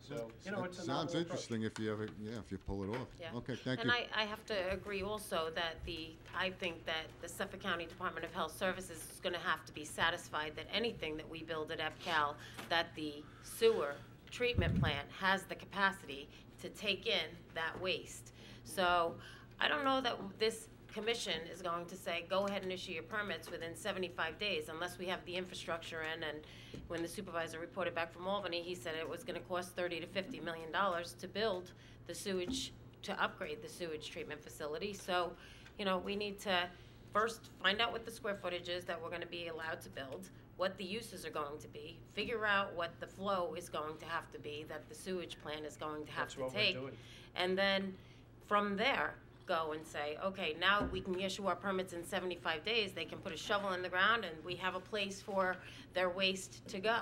So, it's a novel Sounds approach. interesting if you pull it off. Yeah. Okay, thank and you. I have to agree also that I think that the Suffolk County Department of Health Services is going to have to be satisfied that anything that we build at EPCAL, that the sewer treatment plant has the capacity to take in that waste. So I don't know that this commission is going to say, go ahead and issue your permits within 75 days unless we have the infrastructure in. And when the supervisor reported back from Albany, he said it was going to cost $30 to $50 million to build the sewage, to upgrade the sewage treatment facility. So, we need to first find out what the square footage is that we're going to be allowed to build, what the uses are going to be, figure out what the flow is going to have to be, that the sewage plant is going to have That's to what we're take. doing. And then from there, go and say, okay, now we can issue our permits in 75 days. They can put a shovel in the ground and we have a place for their waste to go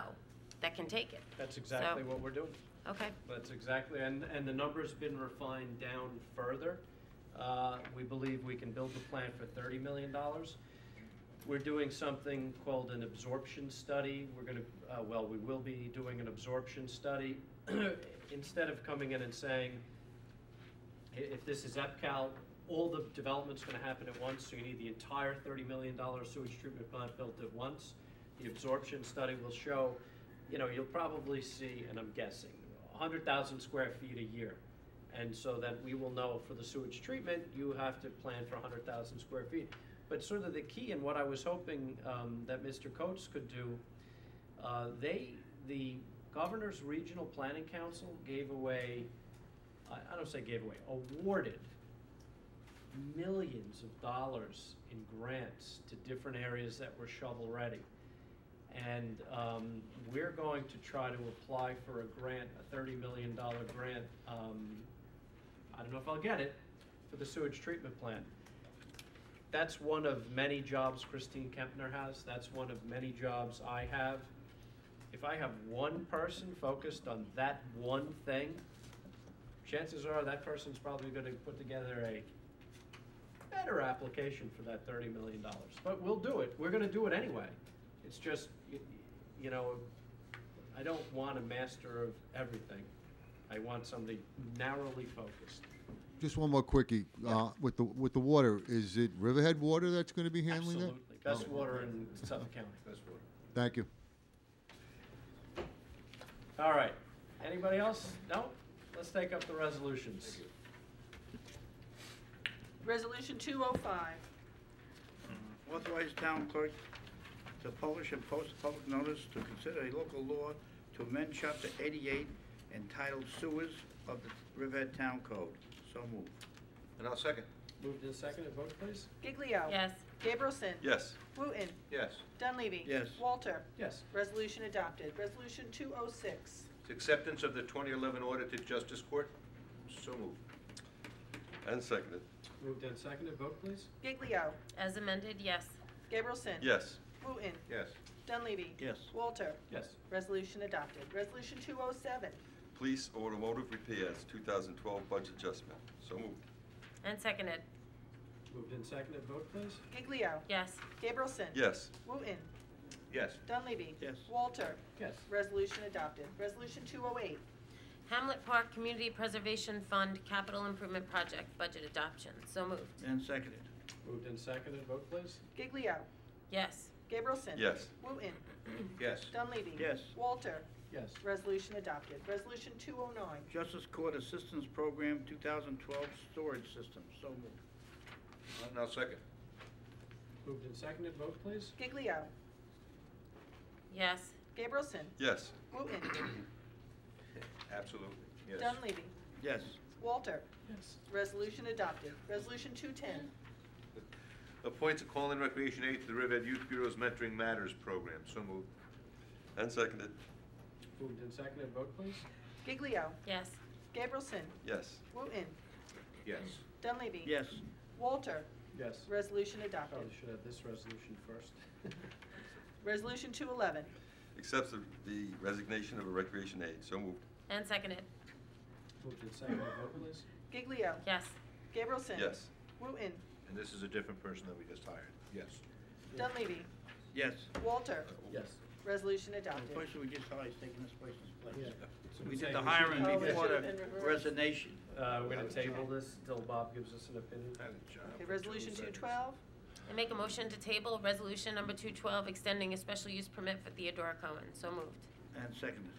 that can take it. That's exactly So- what we're doing. Okay. That's exactly, and the number's been refined down further. We believe we can build the plant for $30 million. We're doing something called an absorption study. We're going to, we will be doing an absorption study. Instead of coming in and saying, if this is EPCAL, all the development's going to happen at once, so you need the entire $30 million sewage treatment plant built at once. The absorption study will show, you'll probably see, and I'm guessing, 100,000 square feet a year. And so that we will know for the sewage treatment, you have to plan for 100,000 square feet. But sort of the key, and what I was hoping that Mr. Coates could do, the Governor's Regional Planning Council gave away, I don't say gave away, awarded millions of dollars in grants to different areas that were shovel ready. And we're going to try to apply for a grant, a $30 million grant. I don't know if I'll get it, for the sewage treatment plant. That's one of many jobs Christine Kempner has. That's one of many jobs I have. If I have one person focused on that one thing, chances are that person's probably going to put together a better application for that $30 million. But we'll do it. We're going to do it anyway. It's just, I don't want a master of everything. I want somebody narrowly focused. Just one more quickie. With the water, is it Riverhead Water that's going to be handling that? Absolutely. Best water in Suffolk County. Best water. Thank you. All right. Anybody else? No? Let's take up the resolutions. Resolution 205. Authorize town clerk to publish and post a public notice to consider a local law to amend Chapter 88 entitled Sewers of the Riverhead Town Code. So moved. And I'll second. Moved and seconded. Vote, please. Giglio. Yes. Gabrielson. Yes. Wooten. Yes. Dunleavy. Yes. Walter. Yes. Resolution adopted. Resolution 206. It's acceptance of the 2011 audit to Justice Court. So moved. And seconded. Moved and seconded. Vote, please. Giglio. As amended, yes. Gabrielson. Yes. Wooten. Yes. Dunleavy. Yes. Walter. Yes. Resolution adopted. Resolution 207. Police automotive repairs, 2012 budget adjustment. So moved. And seconded, Moved and seconded. Vote, please. Giglio. yes. Gabrielson. Yes. Wooten. Yes. Dunleavy. Yes. Walter. Yes. Resolution adopted. Resolution 208. Hamlet Park Community Preservation Fund Capital Improvement Project budget adoption. So moved. And seconded. Moved and seconded, vote please. Giglio. Yes. Gabrielson. Yes. Wooten. Yes. Dunleavy. Yes. Walter. Yes. Resolution adopted. Resolution 209. Justice Court Assistance Program 2012 Storage System. So moved. And I'll second. Moved and seconded, vote please. Giglio. Yes. Gabrielson. Yes. Wooten. Absolutely. Yes. Dunleavy. Yes. Walter. Yes. Resolution adopted. Resolution 210. Appoints a call-in recreation aide to the Riverhead Youth Bureau's Mentoring Matters program. So moved. And seconded. Moved and seconded, vote please. Giglio. Yes. Gabrielson. Yes. Wooten. Yes. Dunleavy. Yes. Walter. Yes. Resolution adopted. Probably should have this resolution first. Resolution 211. Accepts the resignation of a recreation aide. So moved. And seconded. Moved and seconded, vote please. Giglio. Yes. Gabrielson. Yes. Wooten. And this is a different person that we just hired. Yes. Dunleavy. Yes. Walter. Yes. Resolution The adopted. person we just hired is taking this person's place. Yeah. So We say did the we hiring should- Oh, we before should the have been reversed. resignation. We're gonna table this until Bob gives us an opinion. Had a job Okay, for resolution 2 seconds. 212. I make a motion to table resolution number 212, extending a special use permit for Theodora Cohen. So moved. And seconded.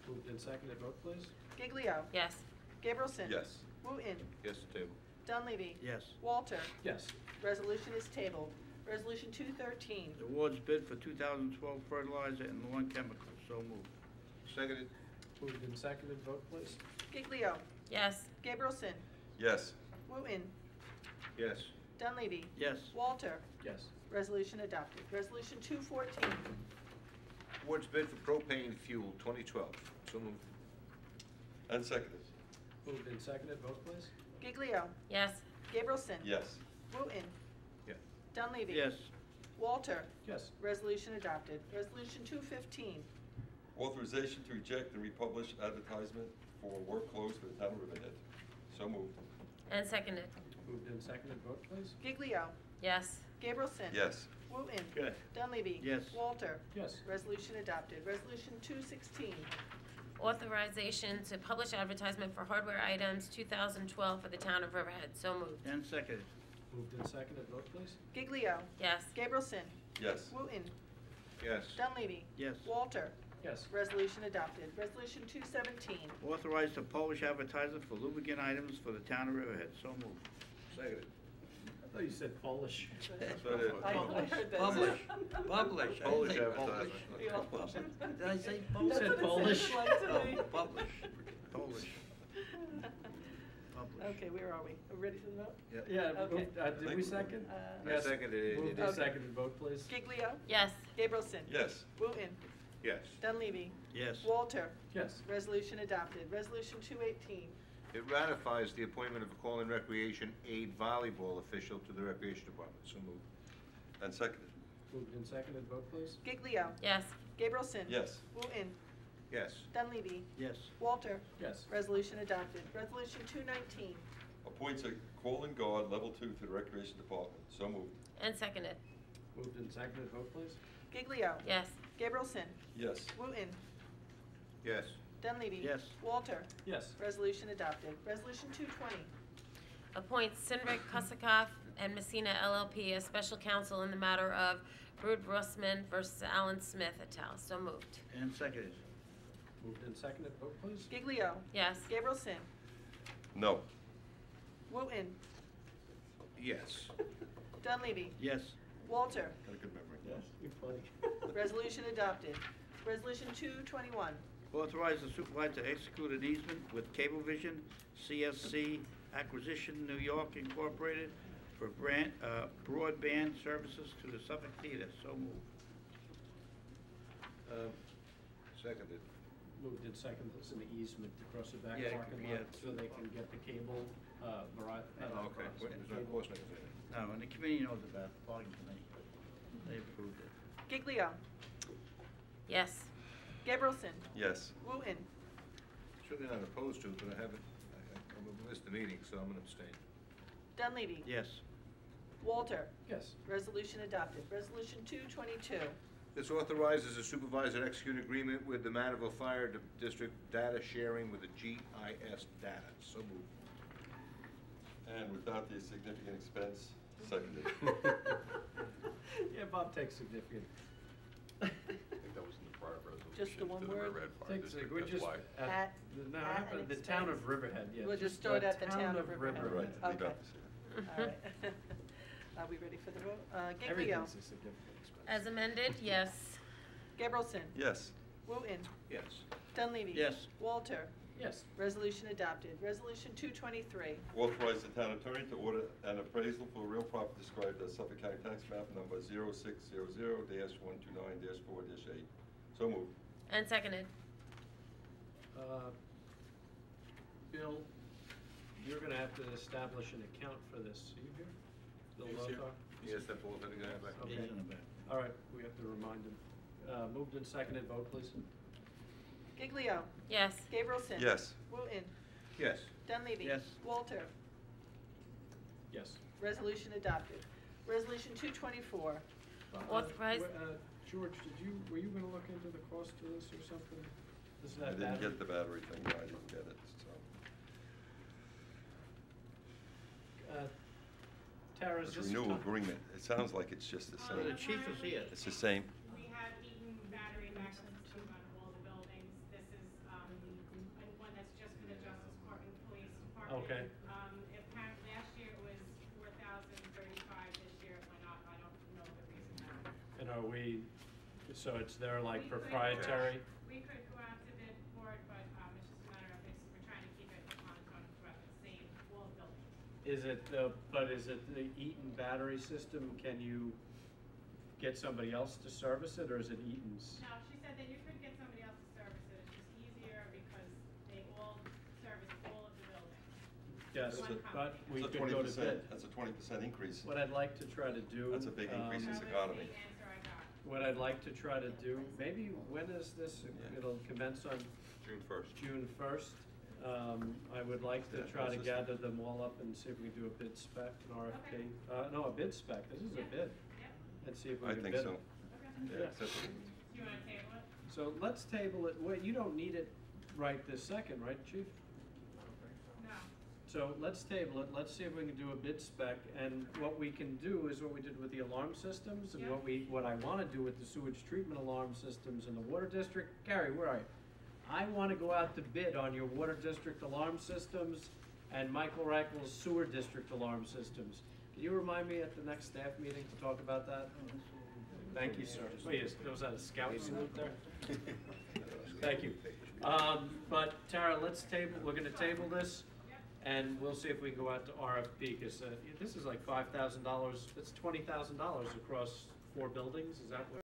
Moved and seconded, vote please. Giglio. Yes. Gabrielson. Yes. Wooten. Yes, to table. Dunleavy. Yes. Walter. Yes. Resolution is tabled. Resolution 213. Awards bid for 2012 fertilizer and lawn chemicals. So moved. Seconded. Moved and seconded, vote please. Giglio. Yes. Gabrielson. Yes. Wooten. Yes. Dunleavy. Yes. Walter. Yes. Resolution adopted. Resolution 214. Awards bid for propane fuel 2012. So moved. And seconded. Moved and seconded, vote please. Giglio. Yes. Gabrielson. Yes. Wooten. Yeah. Dunleavy. Yes. Walter. Yes. Resolution adopted. Resolution 215. Authorization to reject and republish advertisement for work closed for the town of Riverhead. So moved. And seconded. Moved and seconded, vote please. Giglio. Yes. Gabrielson. Yes. Wooten. Good. Dunleavy. Yes. Walter. Yes. Resolution adopted. Resolution 216. Authorization to publish advertisement for hardware items 2012 for the town of Riverhead. So moved. And seconded. Moved and seconded, vote please. Giglio. Yes. Gabrielson. Yes. Wooten. Yes. Dunleavy. Yes. Walter. Yes. Resolution adopted. Resolution 217. Authorized to publish advertisement for lubricant items for the town of Riverhead. So moved. Seconded. I thought you said Polish. That's what it is. I heard that. Publish. Publish. I Polish didn't say advertisement. We all published. Did I say You publish? said That's what it Polish. sounded like to me. Oh, publish. Polish. Publish. Okay, where are we? Are we ready for the vote? Yeah, Okay. did we second? I Yes. seconded it. Moved and seconded, vote please. Giglio. Yes. Gabrielson. Yes. Wooten. Yes. Dunleavy. Yes. Walter. Yes. Resolution adopted. Resolution 218. It ratifies the appointment of a call-in recreation aide volleyball official to the Recreation Department. So moved. And seconded. Moved and seconded, vote please. Giglio. Yes. Gabrielson. Yes. Wooten. Yes. Dunleavy. Yes. Walter. Yes. Resolution adopted. Resolution 219. Appoints a call-in guard level 2 to the Recreation Department. So moved. And seconded. Moved and seconded, vote please. Giglio. Yes. Gabrielson. Yes. Wooten. Yes. Dunleavy. Yes. Walter. Yes. Resolution adopted. Resolution 220. Appoints Sinrik Kosakov and Messina LLP as special counsel in the matter of Brood Russman versus Alan Smith et al. So moved. And seconded. Moved and seconded, vote please. Giglio. Yes. Gabrielson. No. Wooten. Yes. Dunleavy. Yes. Walter. Got a good memory. Yes. You're funny. Resolution adopted. Resolution 221. Authorize the supervisor to execute an easement with Cablevision CSC Acquisition New York Incorporated for broadband services to the Suffolk Theater. So moved. Seconded. Moved and seconded, it's an easement across the back Yeah, parking yeah. lot, so they can get the cable, Okay. Wait, there's no course I can say that. No, and the committee knows about the parking committee. They approved it. Giglio. Yes. Gabrielson. Yes. Wooten. Certainly not opposed to it, but I haven't, I missed the meeting, so I'm going to abstain. Dunleavy. Yes. Walter. Yes. Resolution adopted. Resolution 222. This authorizes the supervisor to execute an agreement with the Manaville Fire District data sharing with the GIS data. So moved. And without the significant expense, seconded. Yeah, Bob takes significant. I think that was in the prior resolution. Just the one to word? Riverhead Fire Takes District, we're that's just why. At- no, at an the town of expense. Riverhead, yeah. We'll just start at the town of Riverhead. Right, leave Okay. out the All right. Are we ready for the vote? Giglio. Everything's a significant expense. As amended, yes. Gabrielson. Yes. Wooten. Yes. Dunleavy. Yes. Walter. Yes. Resolution adopted. Resolution 223. Authorize the town attorney to order an appraisal for real property described as Suffolk County Tax Map number 0600-129-4-8. So moved. And seconded. Bill, you're gonna have to establish an account for this. Are you here? Bill He's here. Lothar? Yes, that falls in the back. Okay. All right, we have to remind him. Moved and seconded, vote please. Giglio. Yes. Gabrielson. Yes. Wooten. Yes. Dunleavy. Yes. Walter. Yes. Resolution adopted. Resolution 224. Authorize- George, were you gonna look into the cost of this or something? This is I that didn't battery? get the battery thing, no, I didn't get it, so. Tara, is This this? renewal agreement, it sounds like it's just the The same. chief is here. It's the same. We have Eaton battery backup system on all the buildings. This is, one that's just for the Justice Court and Police Department. Okay. Apparently, last year it was 4,035, this year it went up, I don't know the reason now. And are we, so it's their like We could- proprietary? We could go out to bid for it, but, it's just a matter of, we're trying to keep it monotone throughout the same, all buildings. Is it the Eaton battery system? Can you get somebody else to service it, or is it Eaton's? No, she said that you could get somebody else to service it, it's just easier because they all service all of the buildings. Yes, One but company. we That's a could go to 20%. bid. That's a 20% increase. What I'd like to try to do. That's a big increase in That was the economy. answer I got. What I'd like to try to do, maybe, when is this? Yeah. It'll commence on June 1st. June 1st. I would like to Yeah, try to process. gather them all up and see if we can do a bid spec, an RFP. No, a bid spec, this is a bid. Yep. And see if we I can think bid so. it. Okay. Yeah, accept it. Do you wanna table it? So let's table it, wait, you don't need it right this second, right, chief? No. So let's table it, let's see if we can do a bid spec, and what we can do is what we did with the alarm systems, and what I wanna do with the sewage treatment alarm systems in the water district. Gary, where are you? I wanna go out to bid on your water district alarm systems and Michael Rackle's sewer district alarm systems. Can you remind me at the next staff meeting to talk about that? Thank you, sir. Wait, was that a scout salute there? Thank you. But Tara, we're gonna table this, and we'll see if we can go out to RFP, because this is like $5,000, it's $20,000 across 4 buildings, is that what?